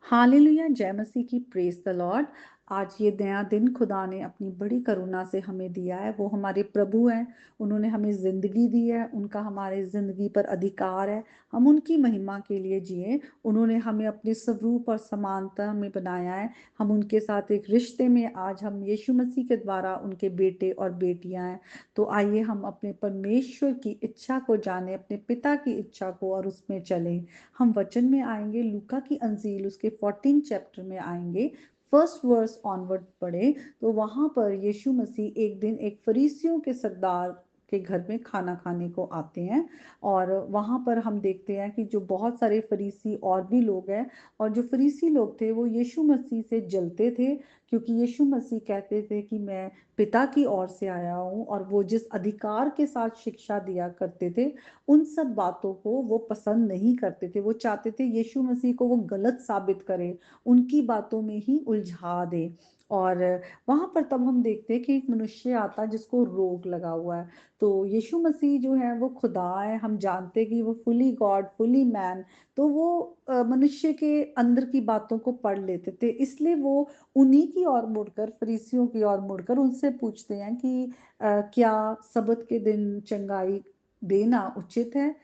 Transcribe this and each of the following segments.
Hallelujah, जय मसीह की, praise the Lord. आज ये नया दिन खुदा ने अपनी बड़ी करुणा से हमें दिया है। वो हमारे प्रभु हैं, उन्होंने हमें ज़िंदगी दी है, उनका हमारे ज़िंदगी पर अधिकार है। हम उनकी महिमा के लिए जिए। उन्होंने हमें अपने स्वरूप और समानता में बनाया है। हम उनके साथ एक रिश्ते में, आज हम यीशु मसीह के द्वारा उनके बेटे और बेटियां हैं। तो आइए हम अपने परमेश्वर की इच्छा को जाने, अपने पिता की इच्छा को, और उसमें चलें। हम वचन में आएंगे, लूका की अंजील उसके 14 चैप्टर में आएंगे, फर्स्ट वर्स ऑनवर्ड पढ़े। तो वहां पर यीशु मसीह एक दिन एक फरीसियों के सरदार के घर में खाना खाने को आते हैं। और वहां पर हम देखते हैं कि जो बहुत सारे फरीसी और भी लोग हैं, और जो फरीसी लोग थे वो यीशु मसीह से जलते थे, क्योंकि यीशु मसीह कहते थे कि मैं पिता की ओर से आया हूँ। और वो जिस अधिकार के साथ शिक्षा दिया करते थे, उन सब बातों को वो पसंद नहीं करते थे। वो चाहते थे यीशु मसीह को वो गलत साबित करे, उनकी बातों में ही उलझा दे। और वहां पर तब हम देखते हैं कि एक मनुष्य आता है जिसको रोग लगा हुआ है। तो यीशु मसीह जो है वो खुदा है, हम जानते हैं कि वो फुली गॉड फुली मैन। तो वो मनुष्य के अंदर की बातों को पढ़ लेते थे, इसलिए वो उन्हीं की ओर मुड़कर, फरीसियों की ओर मुड़कर उनसे पूछते हैं कि क्या सबत के दिन चंगाई देना उचित है।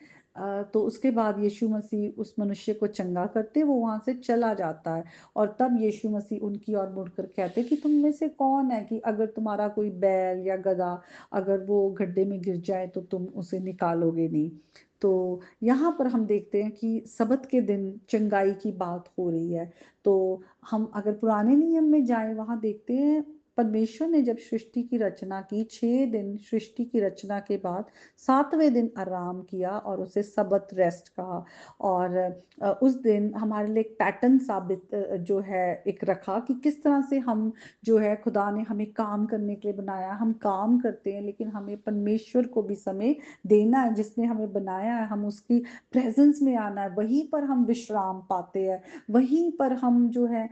तो उसके बाद यीशु मसीह उस मनुष्य को चंगा करते, वो वहां से चला जाता है। और तब यीशु मसीह उनकी ओर मुड़कर कहते कि तुम में से कौन है कि अगर तुम्हारा कोई बैल या गधा अगर वो गड्ढे में गिर जाए तो तुम उसे निकालोगे नहीं। तो यहाँ पर हम देखते हैं कि सबत के दिन चंगाई की बात हो रही है। तो हम अगर पुराने नियम में जाएं, वहां देखते हैं परमेश्वर ने जब सृष्टि की रचना की, 6 दिन सृष्टि की रचना के बाद 7वें दिन आराम किया और उसे सबत रेस्ट कहा। और उस दिन हमारे लिए एक पैटर्न साबित जो है एक रखा कि किस तरह से हम जो है, खुदा ने हमें काम करने के लिए बनाया। हम काम करते हैं लेकिन हमें परमेश्वर को भी समय देना है, जिसने हमें बनाया है। हम उसकी प्रेजेंस में आना है, वहीं पर हम विश्राम पाते हैं। वहीं पर हम जो है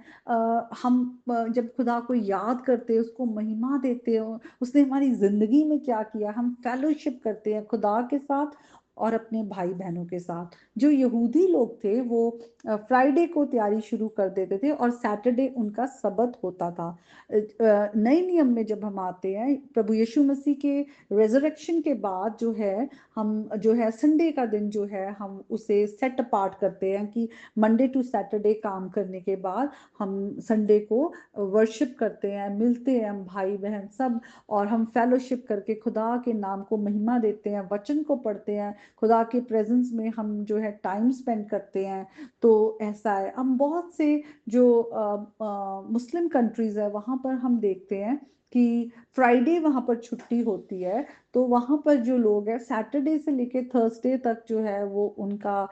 हम जब खुदा को याद करते हैं, उसको महिमा देते हैं, उसने हमारी जिंदगी में क्या किया, हम फेलोशिप करते हैं खुदा के साथ और अपने भाई बहनों के साथ। जो यहूदी लोग थे वो फ्राइडे को तैयारी शुरू कर देते थे और सैटरडे उनका सबत होता था। नए नियम में जब हम आते हैं, प्रभु यीशु मसीह के रेजरेक्शन के बाद जो है, हम जो है संडे का दिन जो है हम उसे सेट अपार्ट करते हैं कि मंडे टू सैटरडे काम करने के बाद हम संडे को वर्शिप करते हैं, मिलते हैं हम भाई बहन सब। और हम फेलोशिप करके खुदा के नाम को महिमा देते हैं, वचन को पढ़ते हैं, खुदा के प्रेजेंस में हम जो है टाइम स्पेंड करते हैं। तो ऐसा है, हम बहुत से जो मुस्लिम कंट्रीज है वहां पर हम देखते हैं कि फ्राइडे वहां पर छुट्टी होती है। तो वहां पर जो लोग हैं सैटरडे से लेके थर्सडे तक जो है वो उनका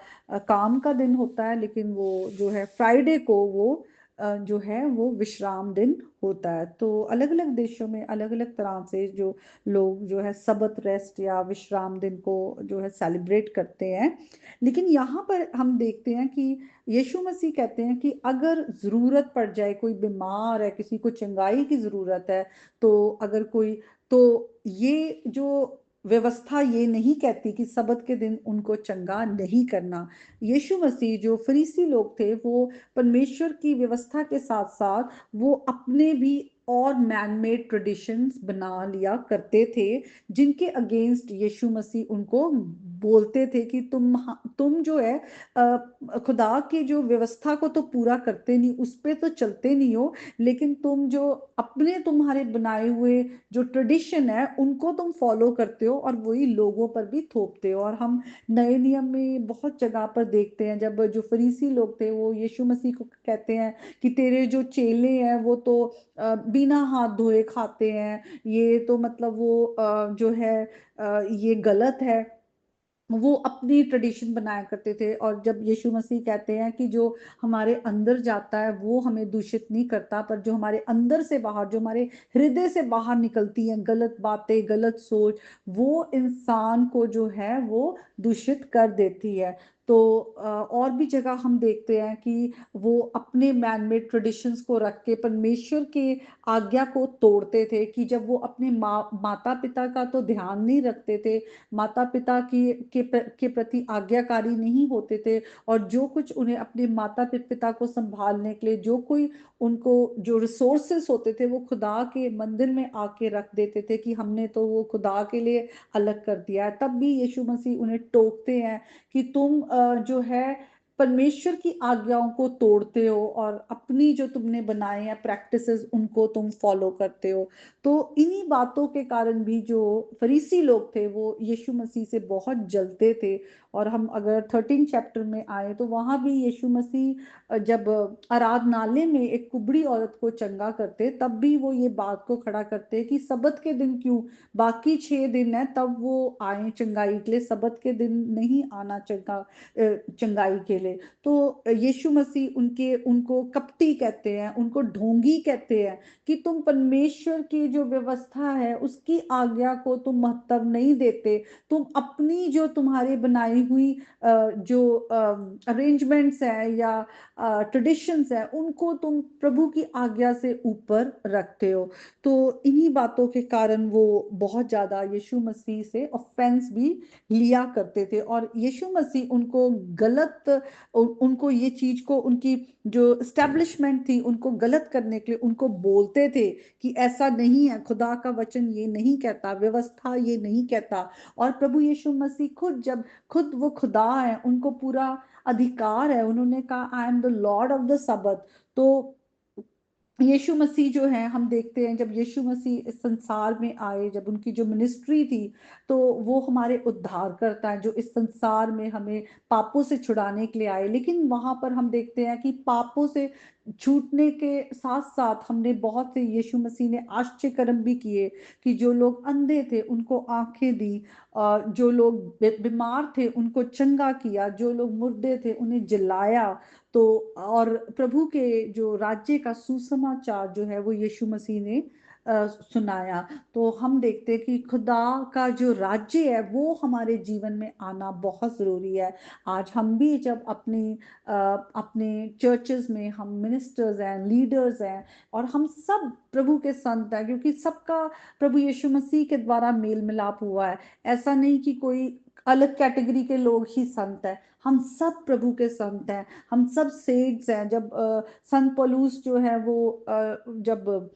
काम का दिन होता है, लेकिन वो जो है फ्राइडे को वो जो है वो विश्राम दिन होता है। तो अलग अलग देशों में अलग अलग तरह से जो लोग जो है सबत रेस्ट या विश्राम दिन को जो है सेलिब्रेट करते हैं। लेकिन यहाँ पर हम देखते हैं कि यीशु मसीह कहते हैं कि अगर जरूरत पड़ जाए, कोई बीमार है, किसी को चंगाई की जरूरत है, तो अगर कोई, तो ये जो व्यवस्था ये नहीं कहती कि सबत के दिन उनको चंगा नहीं करना। यीशु मसीह, जो फरीसी लोग थे, वो परमेश्वर की व्यवस्था के साथ साथ वो अपने भी और मैनमेड ट्रेडिशंस बना लिया करते थे, जिनके अगेंस्ट यीशु मसीह उनको बोलते थे कि तुम जो है खुदा की जो व्यवस्था को तो पूरा करते नहीं, उस पे तो चलते नहीं हो, लेकिन तुम जो अपने तुम्हारे बनाए हुए जो ट्रेडिशन है उनको तुम फॉलो करते हो और वही लोगों पर भी थोपते हो। और हम नए नियम में बहुत जगह पर देखते हैं, जब जो फरीसी लोग थे वो यीशु मसीह को कहते हैं कि तेरे जो चेले हैं वो तो बिना हाथ धोए खाते हैं, ये तो मतलब वो जो है ये गलत है। वो अपनी ट्रेडिशन बनाया करते थे। और जब यीशु मसीह कहते हैं कि जो हमारे अंदर जाता है वो हमें दूषित नहीं करता, पर जो हमारे अंदर से बाहर, जो हमारे हृदय से बाहर निकलती हैं गलत बातें, गलत सोच, वो इंसान को जो है वो दूषित कर देती है। तो और भी जगह हम देखते हैं कि वो अपने मैनमेड ट्रेडिशंस को रख के परमेश्वर के आज्ञा को तोड़ते थे, कि जब वो अपने माता पिता का तो ध्यान नहीं रखते थे, माता पिता के प्रति आज्ञाकारी नहीं होते थे, और जो कुछ उन्हें अपने माता पिता को संभालने के लिए जो कोई उनको जो रिसोर्सेस होते थे वो खुदा के मंदिर में आके रख देते थे, कि हमने तो वो खुदा के लिए अलग कर दिया है। तब भी यीशु मसीह उन्हें टोकते हैं कि तुम जो है परमेश्वर की आज्ञाओं को तोड़ते हो और अपनी जो तुमने बनाए हैं प्रैक्टिसेस उनको तुम फॉलो करते हो। तो इन्हीं बातों के कारण भी जो फरीसी लोग थे वो यीशु मसीह से बहुत जलते थे। और हम अगर 13 चैप्टर में आए तो वहां भी यीशु मसीह जब आराधनालय में एक कुबड़ी औरत को चंगा करते, तब भी वो ये बात को खड़ा करते कि सबत के दिन क्यों, बाकी 6 दिन है तब वो आए चंगाई के लिए, सबत के दिन नहीं आना चंगाई के लिए। तो यीशु मसीह उनको कपटी कहते हैं, उनको ढोंगी कहते हैं, कि तुम परमेश्वर की जो व्यवस्था है उसकी आज्ञा को तुम महत्व नहीं देते, तुम अपनी जो तुम्हारी बनाई हुई जो अरेंजमेंट्स है या ट्रेडिशंस है उनको तुम प्रभु की आज्ञा से ऊपर रखते हो। तो इन्हीं बातों के कारण वो बहुत ज्यादा यीशु मसीह से ऑफेंस भी लिया करते थे, और यीशु मसीह उनको गलत उनको ये चीज को उनकी जो एस्टेब्लिशमेंट थी उनको गलत करने के लिए उनको बोलते थे कि ऐसा नहीं है, खुदा का वचन ये नहीं कहता, व्यवस्था ये नहीं कहता। और प्रभु यीशु मसीह खुद जब खुद वो खुदा है, उनको पूरा अधिकार है, उन्होंने कहा I am the Lord of the Sabbath. तो यीशु मसीह जो है हम देखते हैं जब यीशु मसीह इस संसार में आए, जब उनकी जो मिनिस्ट्री थी, तो वो हमारे उद्धार करता है जो इस संसार में हमें पापों से छुड़ाने के लिए आए। लेकिन वहां पर हम देखते हैं कि पापों से छूटने के साथ साथ हमने बहुत से यीशु मसीह ने आश्चर्य कर्म भी किए, कि जो लोग अंधे थे उनको आंखें दी, जो लोग बीमार थे उनको चंगा किया, जो लोग मुर्दे थे उन्हें जिलाया। तो और प्रभु के जो राज्य का सुसमाचार जो है वो यीशु मसीह ने सुनाया। तो हम देखते हैं कि खुदा का जो राज्य है वो हमारे जीवन में आना बहुत जरूरी है। आज हम भी जब अपने चर्चेस में हम मिनिस्टर्स हैं, लीडर्स हैं, और हम सब प्रभु के संत हैं, क्योंकि सबका प्रभु यीशु मसीह के द्वारा मेल मिलाप हुआ है। ऐसा नहीं कि कोई अलग कैटेगरी के लोग ही संत हैं, हम सब प्रभु के संत हैं, हम सब सेड्स हैं। जब संत पौलुस जो है वो जब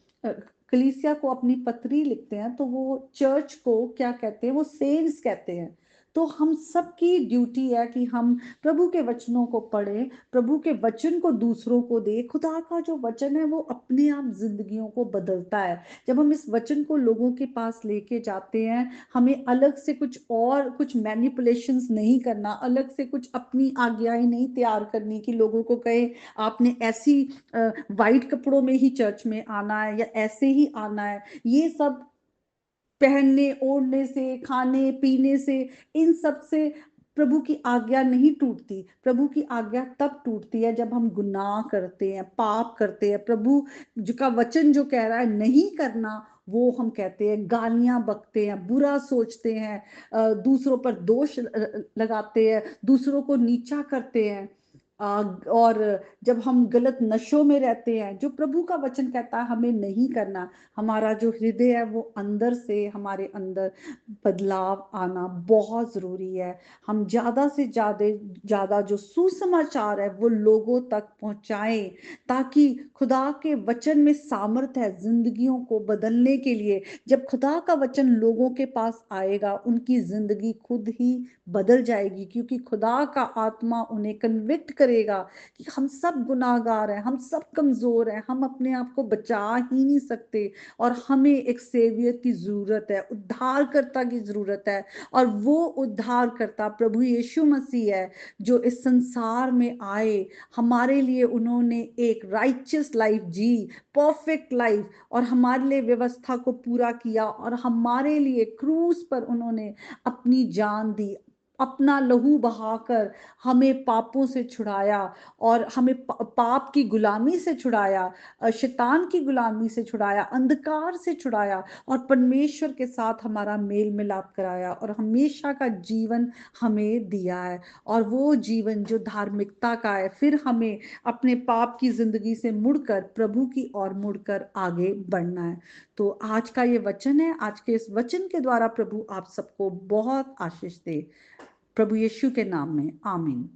कलीसिया को अपनी पत्री लिखते हैं तो वो चर्च को क्या कहते हैं, वो सेड्स कहते हैं। तो हम सबकी ड्यूटी है कि हम प्रभु के वचनों को पढ़ें, प्रभु के वचन को दूसरों को दे। खुदा का जो वचन है वो अपने आप जिंदगियों को बदलता है। जब हम इस वचन को लोगों के पास लेके जाते हैं, हमें अलग से कुछ मैनिपुलेशंस नहीं करना, अलग से कुछ अपनी आज्ञाएं नहीं तैयार करनी कि लोगों को कहे आपने ऐसी वाइट कपड़ों में ही चर्च में आना है या ऐसे ही आना है। ये सब पहनने ओढ़ने से, खाने पीने से, इन सब से प्रभु की आज्ञा नहीं टूटती। प्रभु की आज्ञा तब टूटती है जब हम गुनाह करते हैं, पाप करते हैं। प्रभु जो का वचन जो कह रहा है नहीं करना, वो हम कहते हैं, गालियां बकते हैं, बुरा सोचते हैं, दूसरों पर दोष लगाते हैं, दूसरों को नीचा करते हैं। और जब हम गलत नशों में रहते हैं, जो प्रभु का वचन कहता है हमें नहीं करना, हमारा जो हृदय है वो अंदर से हमारे अंदर बदलाव आना बहुत जरूरी है। हम ज्यादा से ज्यादा ज्यादा जो सुसमाचार है वो लोगों तक पहुंचाएं, ताकि खुदा के वचन में सामर्थ है जिंदगियों को बदलने के लिए। जब खुदा का वचन लोगों के पास आएगा उनकी जिंदगी खुद ही बदल जाएगी, क्योंकि खुदा का आत्मा उन्हें कन्विक्ट करेगा कि हम सब गुनाहगार हैं, हम सब कमजोर हैं, हम अपने आप को बचा ही नहीं सकते, और हमें एक सेवियर की जरूरत है, उद्धारकर्ता की जरूरत है। और वो उद्धारकर्ता प्रभु यीशु मसीह है जो इस संसार में आए, हमारे लिए उन्होंने एक राइचियस लाइफ जी, परफेक्ट लाइफ, और हमारे लिए व्यवस्था को पूरा किया, और हमारे लिए क्रूस पर उन्होंने अपनी जान दी, अपना लहू बहाकर हमें पापों से छुड़ाया और हमें पाप की गुलामी से छुड़ाया, शैतान की गुलामी से छुड़ाया, अंधकार से छुड़ाया और परमेश्वर के साथ हमारा मेल मिलाप कराया और हमेशा का जीवन हमें दिया है। और वो जीवन जो धार्मिकता का है, फिर हमें अपने पाप की जिंदगी से मुड़कर प्रभु की ओर मुड़कर आगे बढ़ना है। तो आज का ये वचन है, आज के इस वचन के द्वारा प्रभु आप सबको बहुत आशीष दे। प्रभु यीशु के नाम में आमीन।